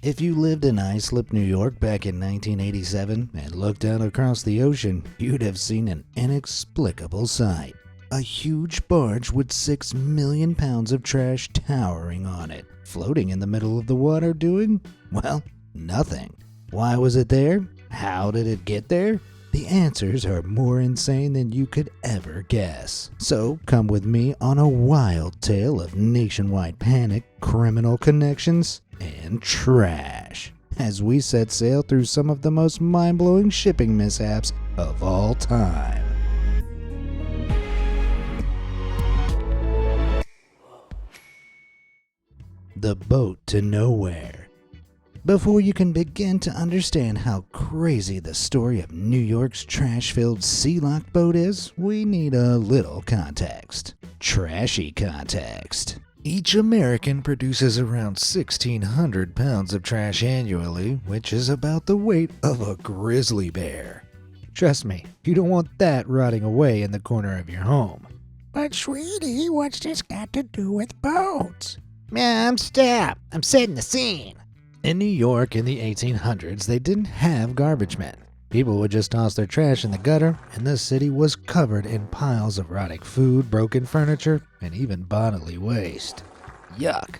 If you lived in Islip, New York back in 1987 and looked out across the ocean, you'd have seen an inexplicable sight. A huge barge with 6 million pounds of trash towering on it, floating in the middle of the water doing, well, nothing. Why was it there? How did it get there? The answers are more insane than you could ever guess. So come with me on a wild tale of nationwide panic, criminal connections, and trash as we set sail through some of the most mind-blowing shipping mishaps of all time. The boat to nowhere. Before you can begin to understand how crazy the story of New York's trash-filled sea-locked boat is, we need a little context. Trashy context. Each American produces around 1,600 pounds of trash annually, which is about the weight of a grizzly bear. Trust me, you don't want that rotting away in the corner of your home. But sweetie, what's this got to do with boats? Mom, stop. I'm setting the scene. In New York in the 1800s, they didn't have garbage men. People would just toss their trash in the gutter, and the city was covered in piles of rotting food, broken furniture, and even bodily waste. Yuck.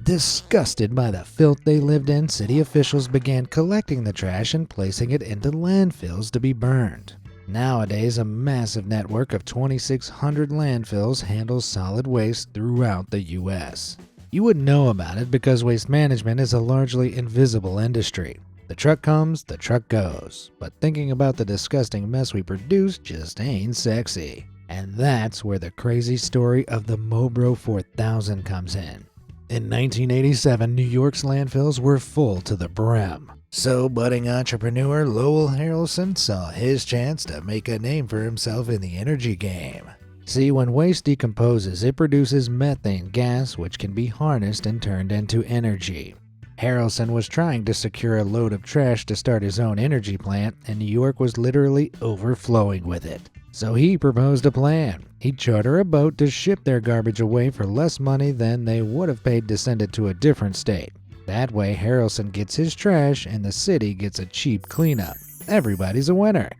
Disgusted by the filth they lived in, city officials began collecting the trash and placing it into landfills to be burned. Nowadays, a massive network of 2,600 landfills handles solid waste throughout the U.S. You wouldn't know about it because waste management is a largely invisible industry. The truck comes, the truck goes. But thinking about the disgusting mess we produce just ain't sexy. And that's where the crazy story of the Mobro 4000 comes in. In 1987, New York's landfills were full to the brim. So budding entrepreneur Lowell Harrelson saw his chance to make a name for himself in the energy game. See, when waste decomposes, it produces methane gas, which can be harnessed and turned into energy. Harrelson was trying to secure a load of trash to start his own energy plant, and New York was literally overflowing with it. So he proposed a plan. He'd charter a boat to ship their garbage away for less money than they would have paid to send it to a different state. That way, Harrelson gets his trash and the city gets a cheap cleanup. Everybody's a winner.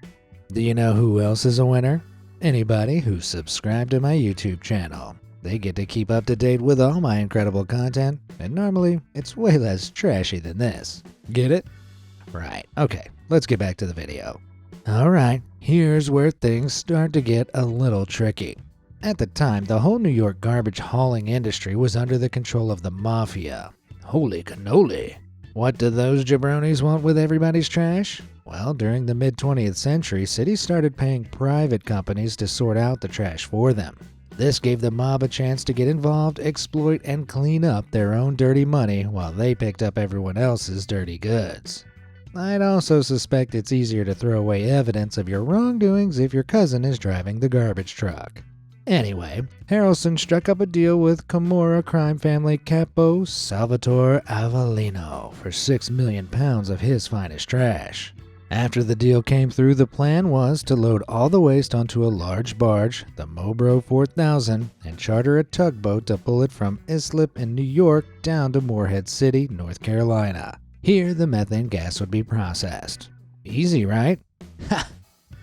Do you know who else is a winner? Anybody who's subscribed to my YouTube channel. They get to keep up to date with all my incredible content, and normally it's way less trashy than this. Get it? Right, okay, let's get back to the video. Alright, here's where things start to get a little tricky. At the time, the whole New York garbage hauling industry was under the control of the mafia. Holy cannoli! What do those jabronis want with everybody's trash? Well, during the mid-20th century, cities started paying private companies to sort out the trash for them. This gave the mob a chance to get involved, exploit, and clean up their own dirty money while they picked up everyone else's dirty goods. I'd also suspect it's easier to throw away evidence of your wrongdoings if your cousin is driving the garbage truck. Anyway, Harrelson struck up a deal with Camorra crime family capo Salvatore Avellino for 6 million pounds of his finest trash. After the deal came through, the plan was to load all the waste onto a large barge, the Mobro 4000, and charter a tugboat to pull it from Islip in New York down to Morehead City, North Carolina. Here, the methane gas would be processed. Easy, right? Ha!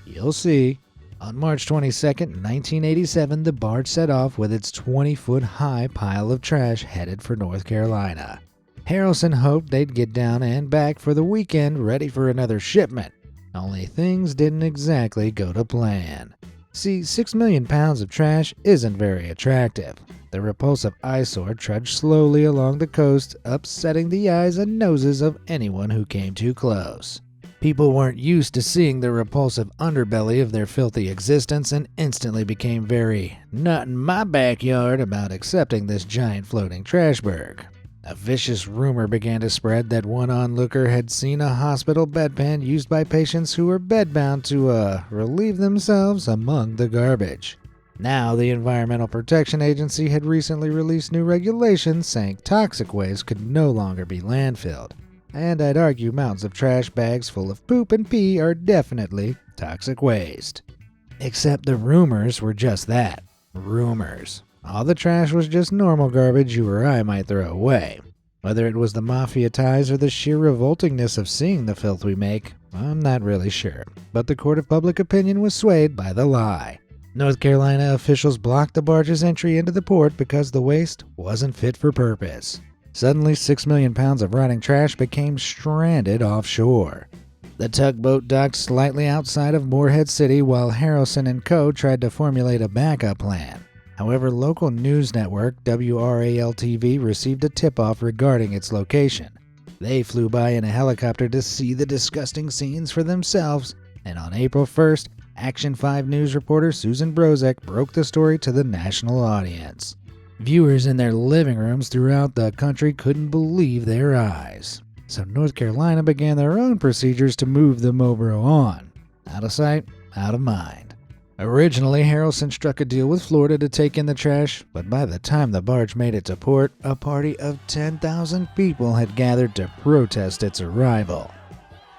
You'll see. On March 22, 1987, the barge set off with its 20-foot-high pile of trash headed for North Carolina. Harrelson hoped they'd get down and back for the weekend ready for another shipment. Only things didn't exactly go to plan. See, 6 million pounds of trash isn't very attractive. The repulsive eyesore trudged slowly along the coast, upsetting the eyes and noses of anyone who came too close. People weren't used to seeing the repulsive underbelly of their filthy existence and instantly became very not in my backyard about accepting this giant floating trashberg. A vicious rumor began to spread that one onlooker had seen a hospital bedpan used by patients who were bedbound to relieve themselves among the garbage. Now, the Environmental Protection Agency had recently released new regulations saying toxic waste could no longer be landfilled. And I'd argue mountains of trash bags full of poop and pee are definitely toxic waste. Except the rumors were just that, rumors. All the trash was just normal garbage you or I might throw away. Whether it was the mafia ties or the sheer revoltingness of seeing the filth we make, I'm not really sure. But the court of public opinion was swayed by the lie. North Carolina officials blocked the barge's entry into the port because the waste wasn't fit for purpose. Suddenly, 6 million pounds of rotting trash became stranded offshore. The tugboat docked slightly outside of Morehead City while Harrelson and Co. tried to formulate a backup plan. However, local news network WRAL-TV received a tip-off regarding its location. They flew by in a helicopter to see the disgusting scenes for themselves, and on April 1st, Action 5 News reporter Susan Brozek broke the story to the national audience. Viewers in their living rooms throughout the country couldn't believe their eyes. So North Carolina began their own procedures to move the Mobro on. Out of sight, out of mind. Originally, Harrelson struck a deal with Florida to take in the trash, but by the time the barge made it to port, a party of 10,000 people had gathered to protest its arrival.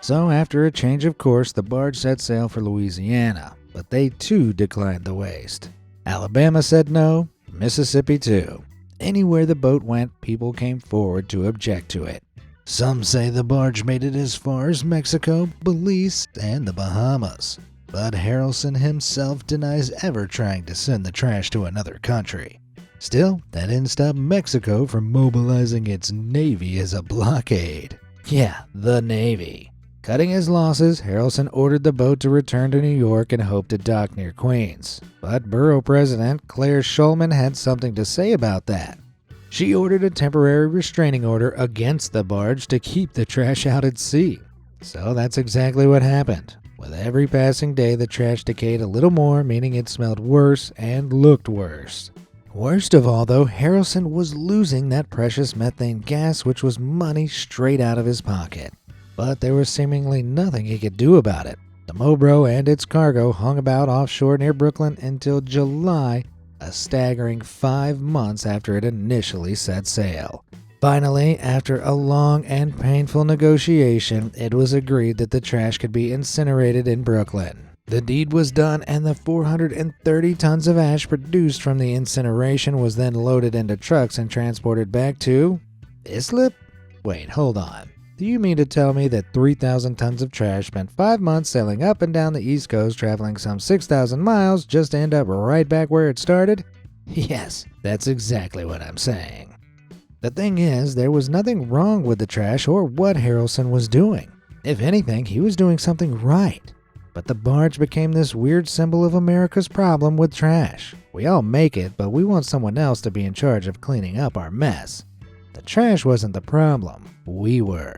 So after a change of course, the barge set sail for Louisiana, but they too declined the waste. Alabama said no, Mississippi too. Anywhere the boat went, people came forward to object to it. Some say the barge made it as far as Mexico, Belize, and the Bahamas. But Harrelson himself denies ever trying to send the trash to another country. Still, that didn't stop Mexico from mobilizing its Navy as a blockade. Yeah, the Navy. Cutting his losses, Harrelson ordered the boat to return to New York and hoped to dock near Queens. But Borough President Claire Shulman had something to say about that. She ordered a temporary restraining order against the barge to keep the trash out at sea. So that's exactly what happened. With every passing day, the trash decayed a little more, meaning it smelled worse and looked worse. Worst of all, though, Harrelson was losing that precious methane gas, which was money straight out of his pocket. But there was seemingly nothing he could do about it. The Mobro and its cargo hung about offshore near Brooklyn until July, a staggering 5 months after it initially set sail. Finally, after a long and painful negotiation, it was agreed that the trash could be incinerated in Brooklyn. The deed was done, and the 430 tons of ash produced from the incineration was then loaded into trucks and transported back to Islip? Wait, hold on. Do you mean to tell me that 3,000 tons of trash spent 5 months sailing up and down the East Coast, traveling some 6,000 miles, just to end up right back where it started? Yes, that's exactly what I'm saying. The thing is, there was nothing wrong with the trash or what Harrelson was doing. If anything, he was doing something right. But the barge became this weird symbol of America's problem with trash. We all make it, but we want someone else to be in charge of cleaning up our mess. The trash wasn't the problem. We were.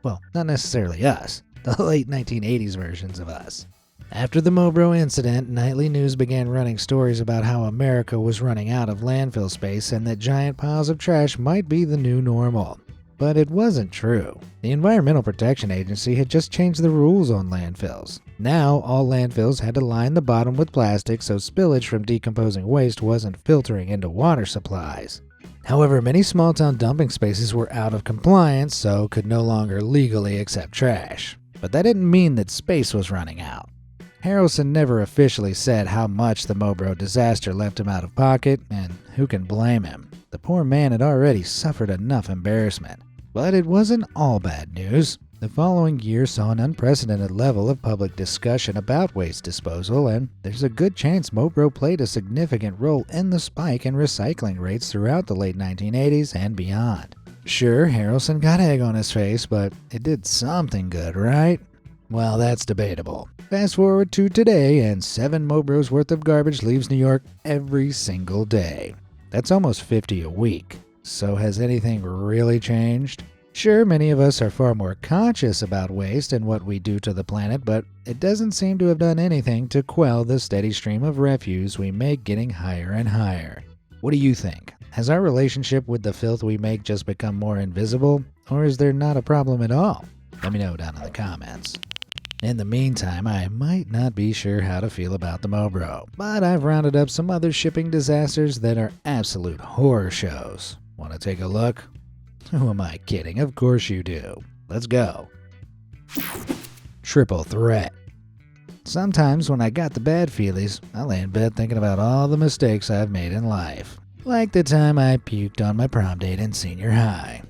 Well, not necessarily us. The late 1980s versions of us. After the Mobro incident, nightly news began running stories about how America was running out of landfill space and that giant piles of trash might be the new normal. But it wasn't true. The Environmental Protection Agency had just changed the rules on landfills. Now, all landfills had to line the bottom with plastic so spillage from decomposing waste wasn't filtering into water supplies. However, many small-town dumping spaces were out of compliance, so could no longer legally accept trash. But that didn't mean that space was running out. Harrelson never officially said how much the Mobro disaster left him out of pocket, and who can blame him? The poor man had already suffered enough embarrassment. But it wasn't all bad news. The following year saw an unprecedented level of public discussion about waste disposal, and there's a good chance Mobro played a significant role in the spike in recycling rates throughout the late 1980s and beyond. Sure, Harrelson got egg on his face, but it did something good, right? Well, that's debatable. Fast forward to today, and 7 Mobros worth of garbage leaves New York every single day. That's almost 50 a week. So has anything really changed? Sure, many of us are far more conscious about waste and what we do to the planet, but it doesn't seem to have done anything to quell the steady stream of refuse we make getting higher and higher. What do you think? Has our relationship with the filth we make just become more invisible, or is there not a problem at all? Let me know down in the comments. In the meantime, I might not be sure how to feel about the Mobro, but I've rounded up some other shipping disasters that are absolute horror shows. Want to take a look? Who am I kidding? Of course you do. Let's go. Triple threat. Sometimes when I got the bad feelies, I lay in bed thinking about all the mistakes I've made in life. Like the time I puked on my prom date in senior high.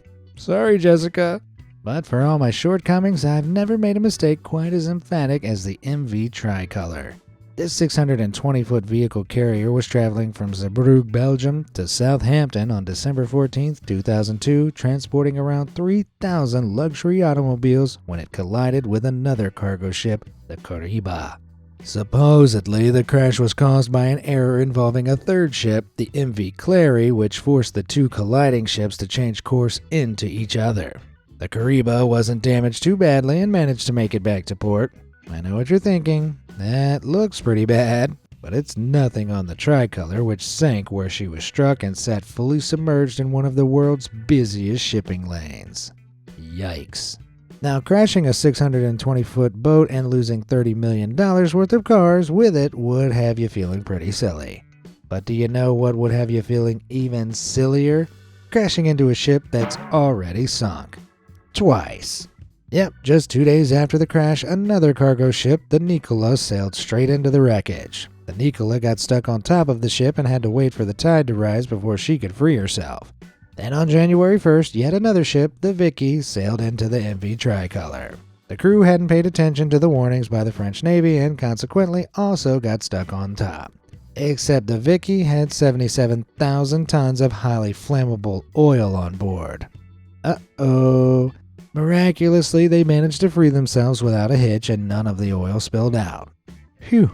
Sorry, Jessica. But for all my shortcomings, I've never made a mistake quite as emphatic as the MV Tricolor. This 620-foot vehicle carrier was traveling from Zeebrugge, Belgium to Southampton on December 14, 2002, transporting around 3,000 luxury automobiles when it collided with another cargo ship, the Kariba. Supposedly, the crash was caused by an error involving a third ship, the MV Clary, which forced the two colliding ships to change course into each other. The Kariba wasn't damaged too badly and managed to make it back to port. I know what you're thinking. That looks pretty bad, but it's nothing on the Tricolor, which sank where she was struck and sat fully submerged in one of the world's busiest shipping lanes. Yikes. Now, crashing a 620-foot boat and losing $30 million worth of cars with it would have you feeling pretty silly. But do you know what would have you feeling even sillier? Crashing into a ship that's already sunk. Twice. Yep, just 2 days after the crash, another cargo ship, the Nikola, sailed straight into the wreckage. The Nikola got stuck on top of the ship and had to wait for the tide to rise before she could free herself. Then on January 1st, yet another ship, the Vicky, sailed into the MV Tricolor. The crew hadn't paid attention to the warnings by the French Navy and consequently also got stuck on top. Except the Vicky had 77,000 tons of highly flammable oil on board. Uh-oh. Miraculously, they managed to free themselves without a hitch and none of the oil spilled out. Phew.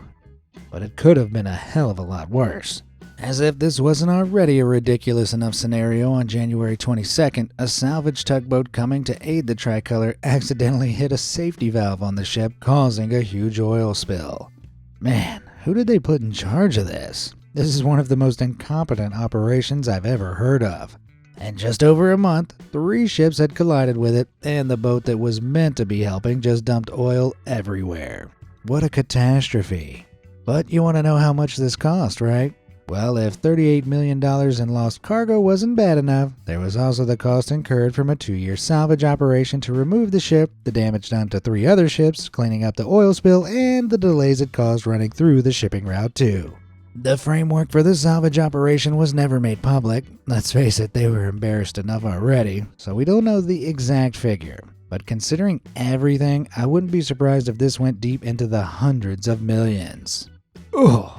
But it could have been a hell of a lot worse. As if this wasn't already a ridiculous enough scenario, on January 22nd, a salvage tugboat coming to aid the Tricolor accidentally hit a safety valve on the ship, causing a huge oil spill. Man, who did they put in charge of this? This is one of the most incompetent operations I've ever heard of. And just over a month, 3 ships had collided with it, and the boat that was meant to be helping just dumped oil everywhere. What a catastrophe. But you want to know how much this cost, right? Well, if $38 million in lost cargo wasn't bad enough, there was also the cost incurred from a 2-year salvage operation to remove the ship, the damage done to 3 other ships, cleaning up the oil spill, and the delays it caused running through the shipping route too. The framework for the salvage operation was never made public. Let's face it, they were embarrassed enough already, so we don't know the exact figure. But considering everything, I wouldn't be surprised if this went deep into the hundreds of millions. Ugh.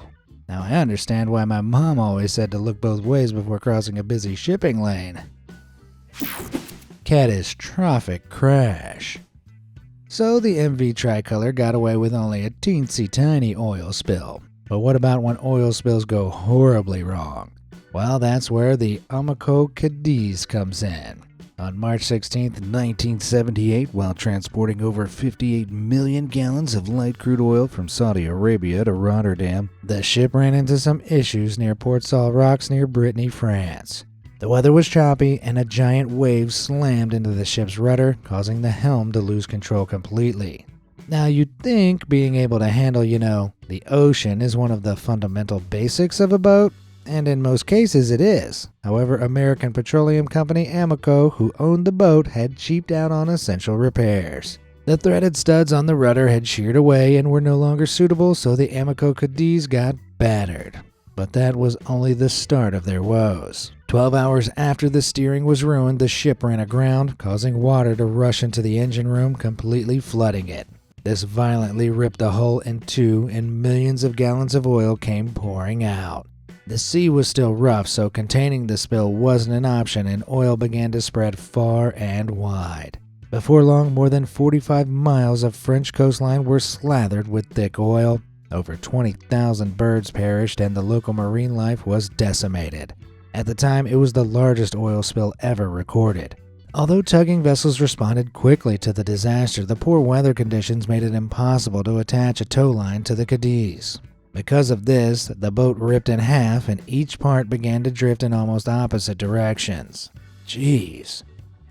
Now I understand why my mom always said to look both ways before crossing a busy shipping lane. Catastrophic crash. So the MV Tricolor got away with only a teensy tiny oil spill. But what about when oil spills go horribly wrong? Well, that's where the Amoco Cadiz comes in. On March 16, 1978, while transporting over 58 million gallons of light crude oil from Saudi Arabia to Rotterdam, the ship ran into some issues near Port Saint Rocks near Brittany, France. The weather was choppy, and a giant wave slammed into the ship's rudder, causing the helm to lose control completely. Now, you'd think being able to handle, the ocean is one of the fundamental basics of a boat, and in most cases it is. However, American Petroleum Company Amoco, who owned the boat, had cheaped out on essential repairs. The threaded studs on the rudder had sheared away and were no longer suitable, so the Amoco Cadiz got battered. But that was only the start of their woes. 12 hours after the steering was ruined, the ship ran aground, causing water to rush into the engine room, completely flooding it. This violently ripped the hull in two, and millions of gallons of oil came pouring out. The sea was still rough, so containing the spill wasn't an option, and oil began to spread far and wide. Before long, more than 45 miles of French coastline were slathered with thick oil. Over 20,000 birds perished, and the local marine life was decimated. At the time, it was the largest oil spill ever recorded. Although tugging vessels responded quickly to the disaster, the poor weather conditions made it impossible to attach a tow line to the Cadiz. Because of this, the boat ripped in half and each part began to drift in almost opposite directions. Jeez.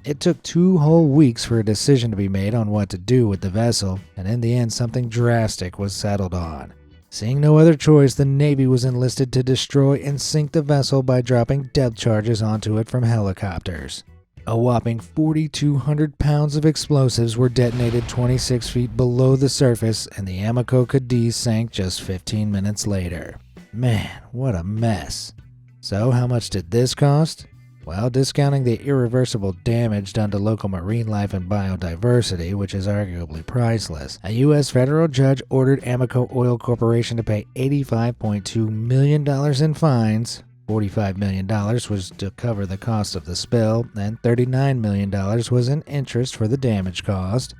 It took 2 whole weeks for a decision to be made on what to do with the vessel, and in the end something drastic was settled on. Seeing no other choice, the Navy was enlisted to destroy and sink the vessel by dropping depth charges onto it from helicopters. A whopping 4,200 pounds of explosives were detonated 26 feet below the surface, and the Amoco Cadiz sank just 15 minutes later. Man, what a mess. So how much did this cost? While discounting the irreversible damage done to local marine life and biodiversity, which is arguably priceless, a U.S. federal judge ordered Amoco Oil Corporation to pay $85.2 million in fines. $45 million was to cover the cost of the spill, and $39 million was in interest for the damage caused.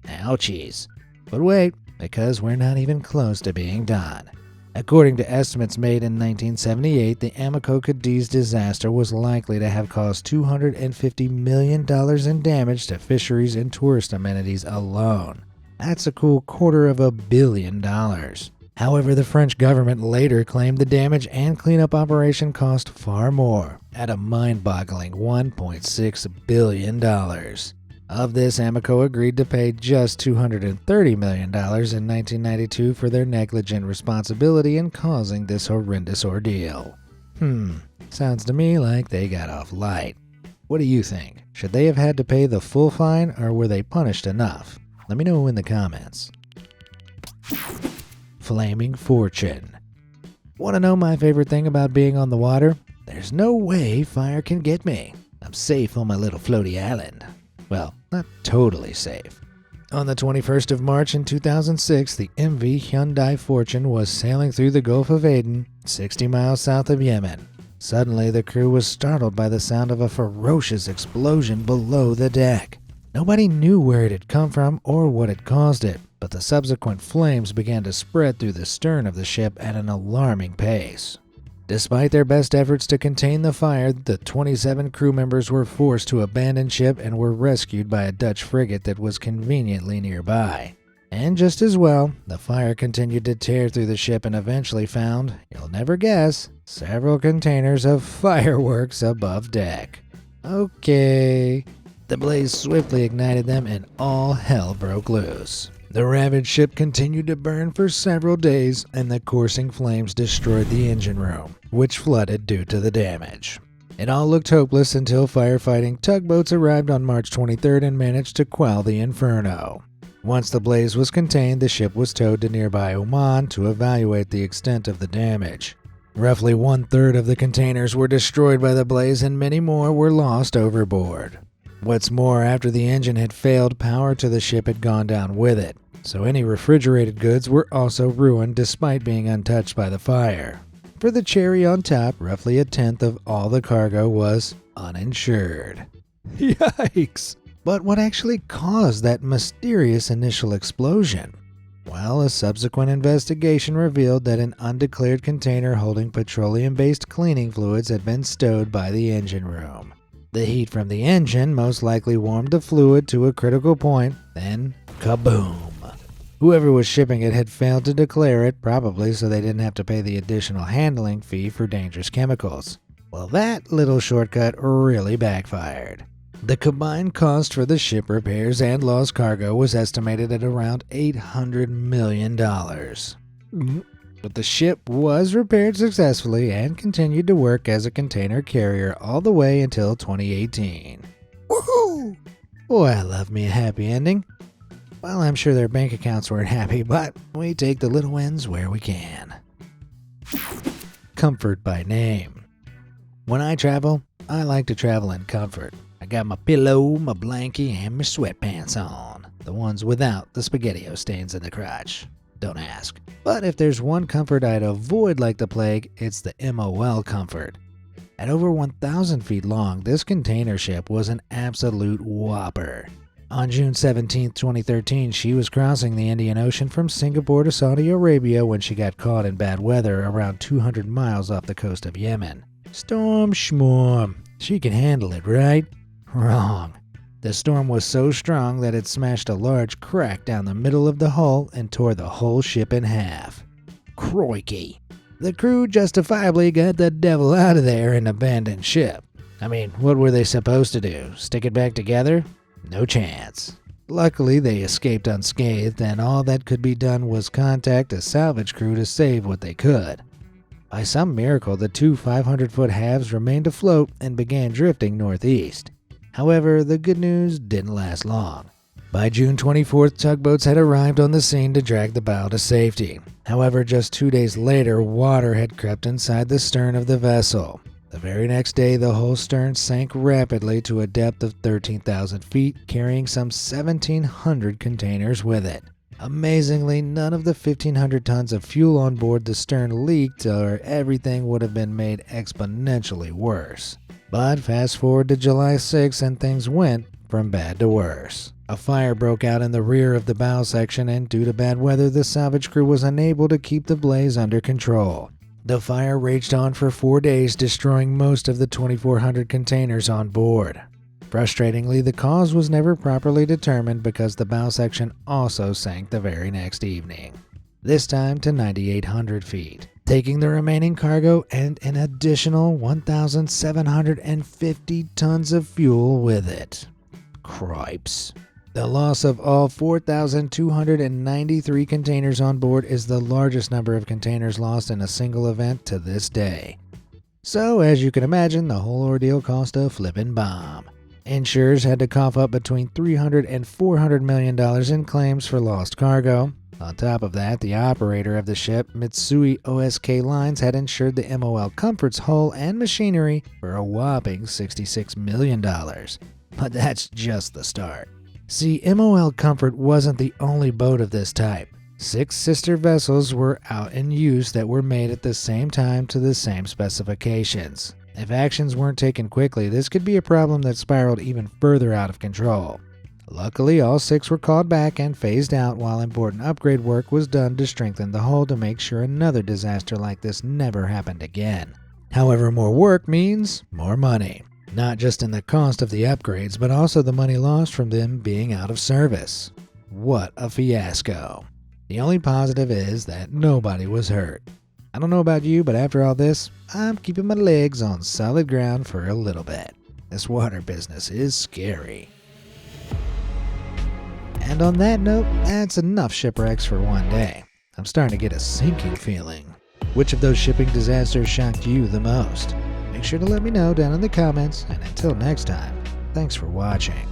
Ouchies. But wait, because we're not even close to being done. According to estimates made in 1978, the Amoco Cadiz disaster was likely to have caused $250 million in damage to fisheries and tourist amenities alone. That's a cool $250 million. However, the French government later claimed the damage and cleanup operation cost far more, at a mind-boggling $1.6 billion. Of this, Amoco agreed to pay just $230 million in 1992 for their negligent responsibility in causing this horrendous ordeal. Sounds to me like they got off light. What do you think? Should they have had to pay the full fine, or were they punished enough? Let me know in the comments. Flaming fortune. Want to know my favorite thing about being on the water? There's no way fire can get me. I'm safe on my little floaty island. Well, not totally safe. On the 21st of March in 2006, the MV Hyundai Fortune was sailing through the Gulf of Aden, 60 miles south of Yemen. Suddenly, the crew was startled by the sound of a ferocious explosion below the deck. Nobody knew where it had come from or what had caused it, but the subsequent flames began to spread through the stern of the ship at an alarming pace. Despite their best efforts to contain the fire, the 27 crew members were forced to abandon ship and were rescued by a Dutch frigate that was conveniently nearby. And just as well, the fire continued to tear through the ship and eventually found, you'll never guess, several containers of fireworks above deck. Okay. The blaze swiftly ignited them and all hell broke loose. The ravaged ship continued to burn for several days, and the coursing flames destroyed the engine room, which flooded due to the damage. It all looked hopeless until firefighting tugboats arrived on March 23rd and managed to quell the inferno. Once the blaze was contained, the ship was towed to nearby Oman to evaluate the extent of the damage. Roughly 1/3 of the containers were destroyed by the blaze and many more were lost overboard. What's more, after the engine had failed, power to the ship had gone down with it, so any refrigerated goods were also ruined despite being untouched by the fire. For the cherry on top, roughly 1/10 of all the cargo was uninsured. Yikes! But what actually caused that mysterious initial explosion? Well, a subsequent investigation revealed that an undeclared container holding petroleum-based cleaning fluids had been stowed by the engine room. The heat from the engine most likely warmed the fluid to a critical point, then kaboom! Whoever was shipping it had failed to declare it, probably so they didn't have to pay the additional handling fee for dangerous chemicals. Well, that little shortcut really backfired. The combined cost for the ship repairs and lost cargo was estimated at around $800 million. But the ship was repaired successfully and continued to work as a container carrier all the way until 2018. Woohoo! Boy, I love me a happy ending. Well, I'm sure their bank accounts weren't happy, but we take the little wins where we can. Comfort by name. When I travel, I like to travel in comfort. I got my pillow, my blankie, and my sweatpants on. The ones without the SpaghettiO stains in the crotch. Don't ask. But if there's one comfort I'd avoid like the plague, it's the MOL Comfort. At over 1,000 feet long, this container ship was an absolute whopper. On June 17, 2013, she was crossing the Indian Ocean from Singapore to Saudi Arabia when she got caught in bad weather around 200 miles off the coast of Yemen. Storm schmorm. She can handle it, right? Wrong. The storm was so strong that it smashed a large crack down the middle of the hull and tore the whole ship in half. Crikey. The crew justifiably got the devil out of there and abandoned ship. I mean, what were they supposed to do? Stick it back together? No chance. Luckily, they escaped unscathed, and all that could be done was contact a salvage crew to save what they could. By some miracle, the two 500-foot halves remained afloat and began drifting northeast. However, the good news didn't last long. By June 24th, tugboats had arrived on the scene to drag the bow to safety. However, just 2 days later, water had crept inside the stern of the vessel. The very next day, the whole stern sank rapidly to a depth of 13,000 feet, carrying some 1,700 containers with it. Amazingly, none of the 1,500 tons of fuel on board the stern leaked, or everything would have been made exponentially worse. But fast forward to July 6th and things went from bad to worse. A fire broke out in the rear of the bow section, and due to bad weather, the salvage crew was unable to keep the blaze under control. The fire raged on for 4 days, destroying most of the 2,400 containers on board. Frustratingly, the cause was never properly determined because the bow section also sank the very next evening, this time to 9,800 feet, taking the remaining cargo and an additional 1,750 tons of fuel with it. Cripes. The loss of all 4,293 containers on board is the largest number of containers lost in a single event to this day. So, as you can imagine, the whole ordeal cost a flippin' bomb. Insurers had to cough up between $300 and $400 million in claims for lost cargo. On top of that, the operator of the ship, Mitsui O.S.K. Lines, had insured the MOL Comfort's hull and machinery for a whopping $66 million. But that's just the start. See, MOL Comfort wasn't the only boat of this type. 6 sister vessels were out in use that were made at the same time to the same specifications. If actions weren't taken quickly, this could be a problem that spiraled even further out of control. Luckily, all 6 were called back and phased out while important upgrade work was done to strengthen the hull to make sure another disaster like this never happened again. However, more work means more money. Not just in the cost of the upgrades, but also the money lost from them being out of service. What a fiasco. The only positive is that nobody was hurt. I don't know about you, but after all this, I'm keeping my legs on solid ground for a little bit. This water business is scary. And on that note, that's enough shipwrecks for one day. I'm starting to get a sinking feeling. Which of those shipping disasters shocked you the most? Make sure to let me know down in the comments, and until next time, thanks for watching.